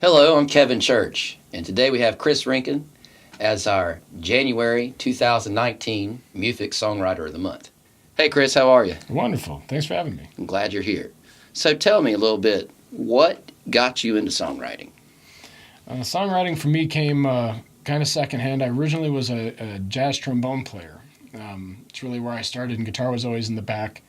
Hello, I'm Kevin Church, and today we have Chris Rinken as our January 2019 MUFIC Songwriter of the Month. Hey Chris, how are you? Wonderful. Thanks for having me. I'm glad you're here. So tell me a little bit, what got you into songwriting? Songwriting for me came kind of secondhand. I originally was a jazz trombone player. It's really where I started, and guitar was always in the back.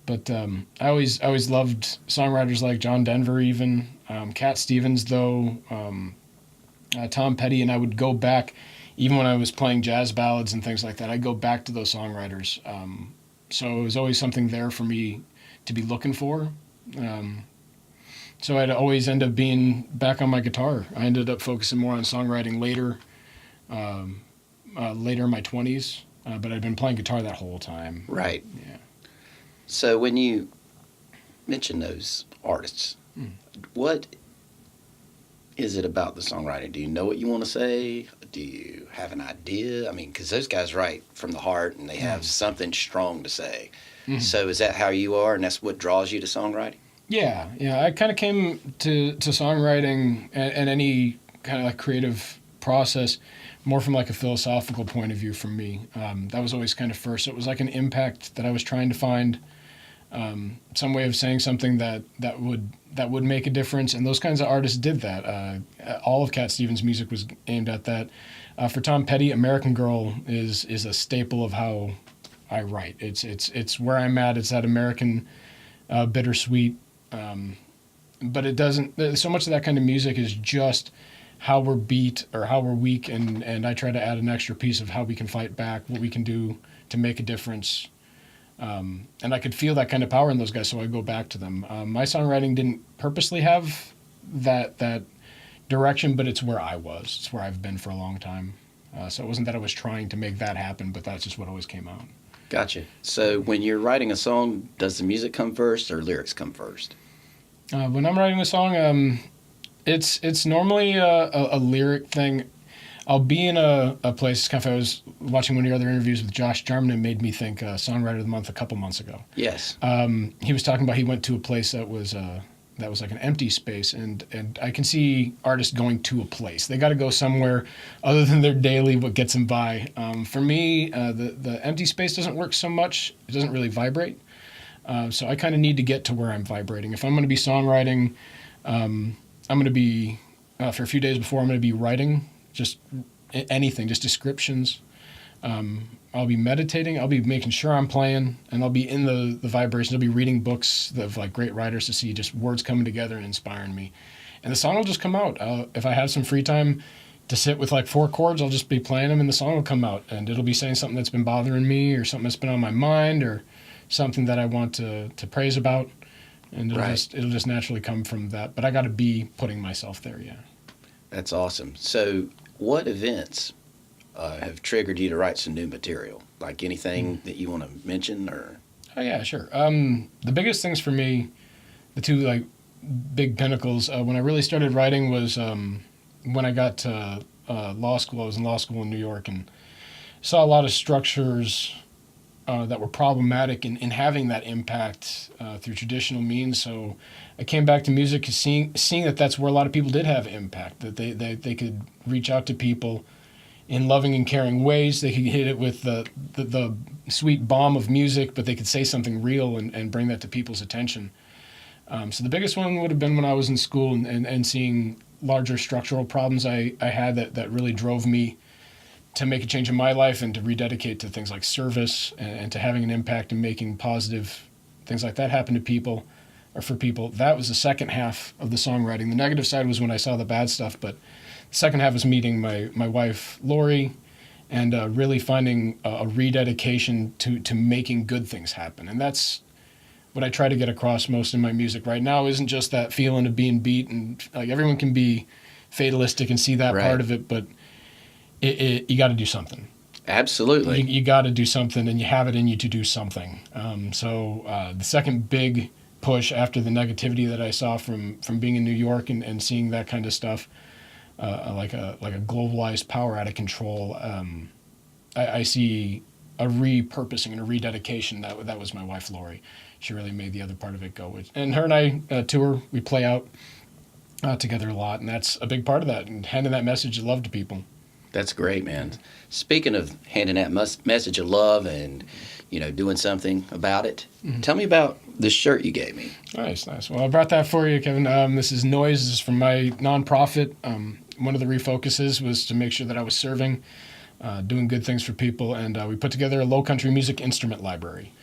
But I always loved songwriters like John Denver, even Cat Stevens, though Tom Petty, and I would go back, even when I was playing jazz ballads and things like that. I'd go back to those songwriters. So it was always something there for me to be looking for. So I'd always end up being back on my guitar. I ended up focusing more on songwriting later in my 20s, but I'd been playing guitar that whole time. Right. Yeah. So when you mention those artists, what is it about the songwriting? Do you know what you want to say? Do you have an idea? I mean, because those guys write from the heart and they have something strong to say. So is that how you are, and that's what draws you to songwriting? Yeah. I kind of came to songwriting and any kind of like creative process more from like a philosophical point of view for me. That was always kind of first. It was like an impact that I was trying to find, some way of saying something that would make a difference, and those kinds of artists did that. All of Cat Stevens' music was aimed at that. For Tom Petty, "American Girl" is a staple of how I write. It's where I'm at. It's that American bittersweet. But it doesn't. So much of that kind of music is just how we're beat or how we're weak, and I try to add an extra piece of how we can fight back, what we can do to make a difference. And I could feel that kind of power in those guys, so I go back to them. My songwriting didn't purposely have that direction, but it's where I was. It's where I've been for a long time. So it wasn't that I was trying to make that happen, but that's just what always came out. Gotcha. So when you're writing a song, does the music come first or lyrics come first? When I'm writing a song, it's normally a lyric thing. I'll be in a place, kind of, I was watching one of your other interviews with Josh Jarman, and made me think Songwriter of the Month a couple months ago. Yes. He was talking about he went to a place that was like an empty space, and I can see artists going to a place. They got to go somewhere other than their daily, what gets them by. For me, the empty space doesn't work so much. It doesn't really vibrate. So I kind of need to get to where I'm vibrating. If I'm going to be songwriting, I'm going to be, for a few days before, I'm going to be writing just anything, just descriptions. I'll be meditating. I'll be making sure I'm playing, and I'll be in the vibrations. I'll be reading books of like great writers to see just words coming together and inspiring me. And the song will just come out. If I have some free time to sit with like 4 chords, I'll just be playing them, and the song will come out. And it'll be saying something that's been bothering me, or something that's been on my mind, or something that I want to praise about. And it'll just naturally come from that. But I got to be putting myself there, yeah. That's awesome. So what events have triggered you to write some new material? Like anything that you want to mention, or? Oh yeah, sure. The biggest things for me, the two like big pinnacles when I really started writing was when I got to law school. I was in law school in New York and saw a lot of structures that were problematic in having that impact through traditional means. So I came back to music, seeing that that's where a lot of people did have impact, that they could reach out to people in loving and caring ways. They could hit it with the sweet bomb of music, but they could say something real and bring that to people's attention. So the biggest one would have been when I was in school and seeing larger structural problems I had that really drove me to make a change in my life and to rededicate to things like service and to having an impact and making positive things like that happen to people or for people. That was the second half of the songwriting. The negative side was when I saw the bad stuff, but the second half was meeting my wife, Lori, and really finding a rededication to making good things happen. And that's what I try to get across most in my music right now. Isn't just that feeling of being beat, and like everyone can be fatalistic and see that part of it, but you got to do something. Absolutely. You got to do something, and you have it in you to do something. So the second big push after the negativity that I saw from being in New York and seeing that kind of stuff, like a globalized power out of control, I see a repurposing and a rededication. That was my wife, Lori. She really made the other part of it go. And her and I tour. We play out together a lot, and that's a big part of that, and handing that message of love to people. That's great, man. Speaking of handing that message of love and, doing something about it, tell me about this shirt you gave me. Nice. Well, I brought that for you, Kevin. This is Noise. This is from my nonprofit. One of the refocuses was to make sure that I was serving, doing good things for people, and we put together a low country music instrument library.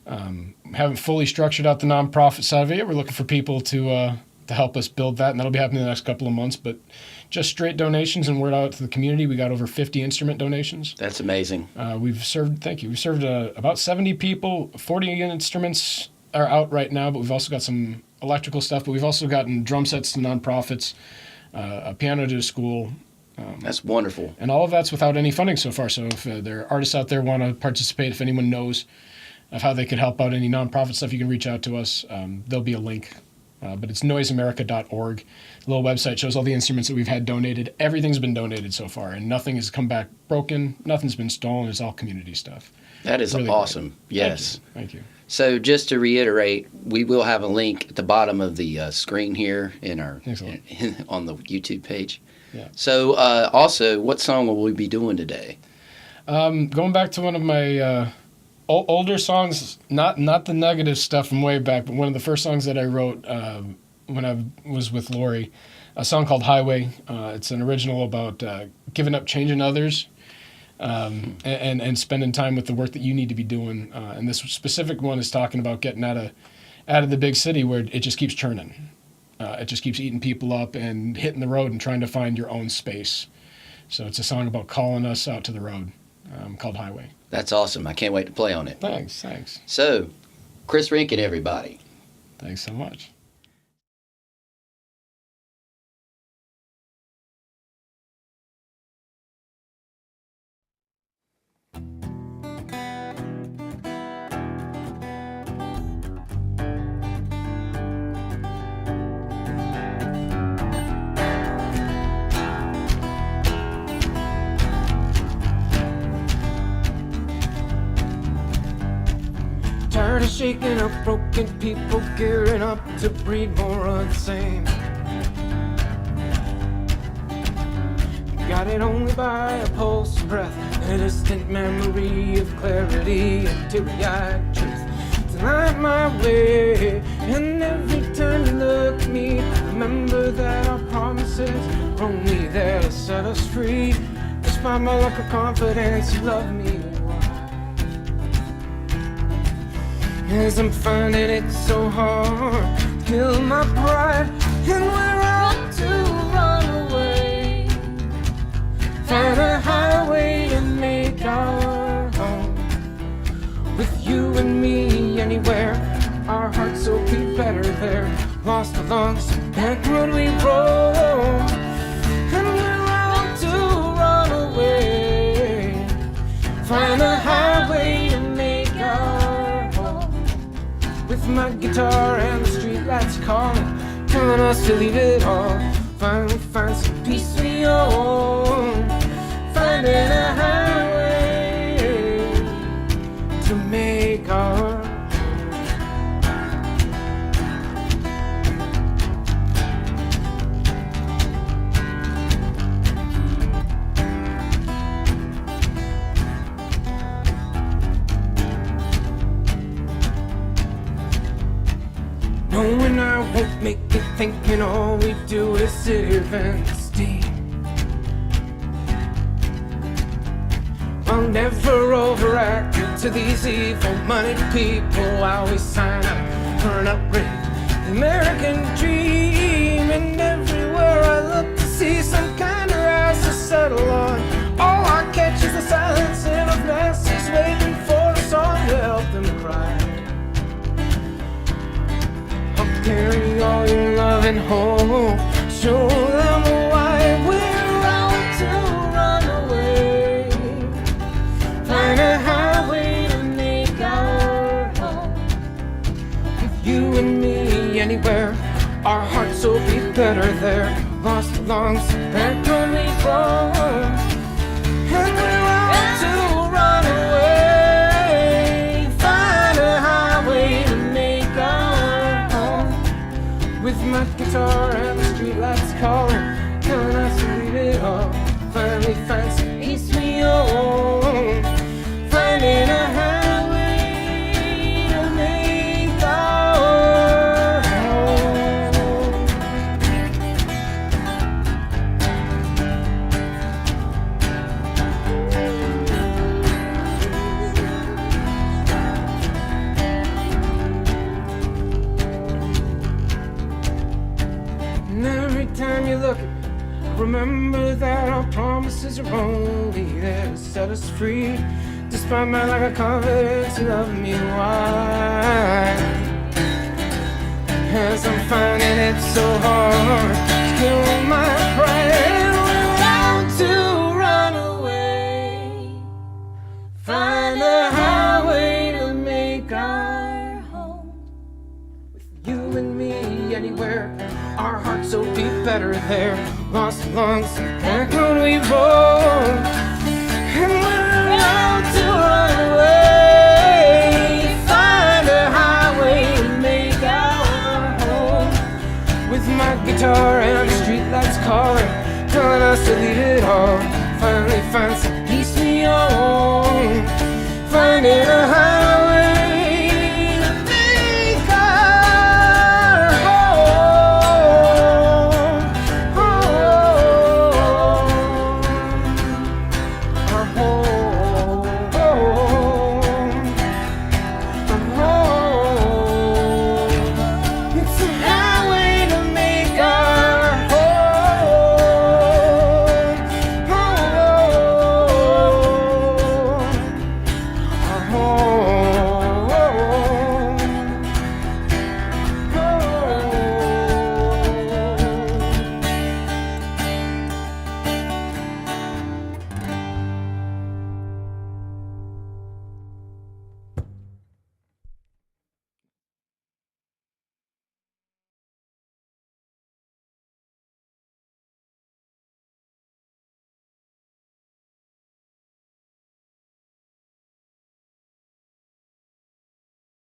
Haven't fully structured out the nonprofit side of it yet. We're looking for people to help us build that, and that'll be happening in the next couple of months. But just straight donations and word out to the community. We got over 50 instrument donations. That's amazing. We've served about 70 people. 40 instruments are out right now, but we've also got some electrical stuff. But we've also gotten drum sets to nonprofits, a piano to a school. That's wonderful. And all of that's without any funding so far. So if there are artists out there want to participate, if anyone knows of how they could help out any nonprofit stuff, you can reach out to us. There'll be a link. But it's noiseamerica.org. The little website shows all the instruments that we've had donated. Everything's been donated so far, and nothing has come back broken. Nothing's been stolen. It's all community stuff. That is really awesome. Great. Yes. Thank you. So just to reiterate, we will have a link at the bottom of the screen here on the YouTube page. Yeah. So also, what song will we be doing today? Going back to one of my older songs, not the negative stuff from way back, but one of the first songs that I wrote when I was with Lori, a song called Highway. It's an original about giving up changing others and spending time with the work that you need to be doing. And this specific one is talking about getting out of the big city where it just keeps churning. It just keeps eating people up and hitting the road and trying to find your own space. So it's a song about calling us out to the road called Highway. That's awesome. I can't wait to play on it. Thanks. So, Chris Rinken, everybody. Thanks so much. Tired of shaking up broken people, gearing up to breed more of the same. Got it only by a pulse of breath, a distant memory of clarity and teary-eyed truth to light my way. And every time you look at me, remember that our promises were only there to set us free. Despite my lack of confidence, you love me. As I'm finding it so hard to kill my pride, and we're out to run away, find a highway and make our home. With you and me anywhere, our hearts will be better there. Lost along some back road we roam, and we're out to run away, find a highway and make our with my guitar and the streetlights calling, telling us to leave it all. Finally find some peace we own, finding a highway to make our knowing I won't make it, thinking all we do is sit here and steam. I'll never overact to these evil moneyed people. I always sign up for an upgrade, the American dream. And everywhere I look to see some kind of house to settle on, all I catch is the silence and of masses waiting for a song to help them cry. Carry all your loving home, show them why we're out to run away, find a highway to make our home. With you and me anywhere, our hearts will be better there. Lost along some back road we roam, and we're out to run away, find a highway to make our with my guitar and the streetlight finally find some peace we own. Finding a highway to make our home. And every time you look at me, remember that our promises are only there to set us free. Despite my lack of confidence, you love me. Why? As I'm finding it so hard to kill my pride, and we're out to run away. Find a highway to make our home. With you and me anywhere, our hearts will be better there. Lost lungs, back when we roll.